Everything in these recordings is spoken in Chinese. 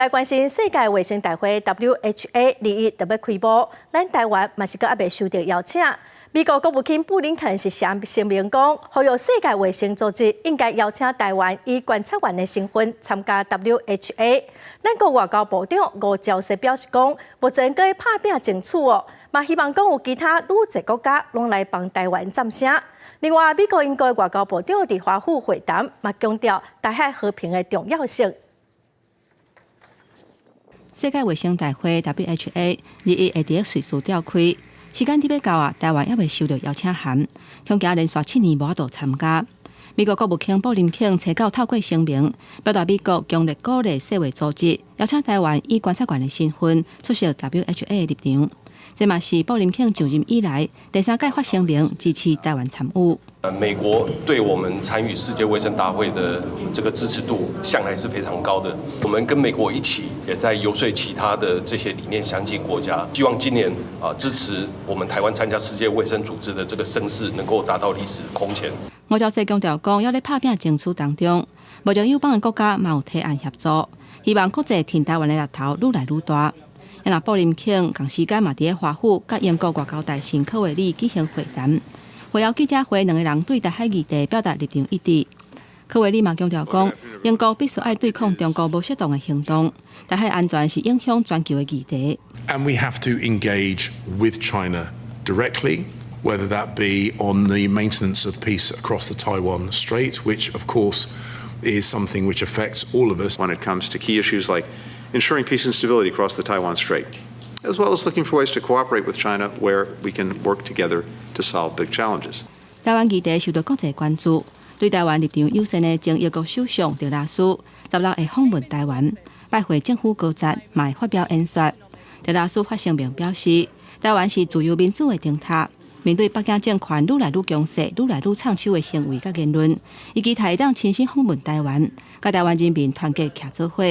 来关心世界卫生大会 （WHA） 2月特别开幕，咱台湾嘛是阁还未收到邀请。美国国务卿布林肯是声明讲，呼吁世界卫生组织应该邀请台湾以观察员的身份参加 WHA。咱国外交部长吴钊燮表示讲，目前阁在拍拼争取哦，嘛希望讲有其他愈侪国家拢来帮台湾站声。另外，美国英国外交部长伫华府会谈，嘛强调台海和平的重要性。世界卫生大会 WHA 2月会伫瑞士召开，时间伫要到啊，台湾还未收到邀请函，恐惊连续7年无法度参加。美国国务卿布林肯提到透过声明，表达美国强烈鼓励世卫组织邀请台湾以观察员的身份出席 WHA 的立场。这嘛是布林肯就任以来第3届发声明支持台湾参与。美国对我们参与世界卫生大会的这个支持度向来是非常高的。我们跟美国一起，也在游说其他的这些理念相近国家，希望今年支持我们台湾参加世界卫生组织的这个声势能够达到历史空前。吴钊燮强调讲，要在拍拼争取当中，目前友邦的国家嘛有提案协助，希望国际挺台湾的力头愈来愈大。因若布林肯同时间嘛伫华府，甲英国外交大臣科维里举行会谈。会后记者会，两个人对台海议题表达立场一致。科维里嘛强调讲，英国必须爱对抗中国无适当的行动，台海安全是影响全球的议题。And we have to engage with China directly, whether that be on the maintenance of peace across the Taiwan Strait, which of course is something which affects all of us. When it comes to key issues like ensuring peace and stability across the Taiwan Strait, as well as looking for ways to cooperate with China where we can work together to solve big challenges. 台湾议题受到国际关注，对台湾立场友善的前英国首相特拉斯16日访问台湾，拜会政府高层，嘛会发表演说。特拉斯发声明表示，台湾是自由民主的灯塔。面对北京政权愈来愈强势、愈来愈唱手的行为甲言论，以及台当亲身访问台湾，甲台湾人民团结徛做伙。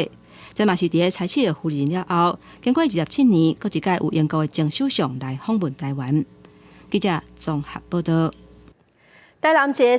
这嘛是伫个采取的夫人了后，经过27年，搁一届有英国的前首相来访问台湾。记者综合报道。台南节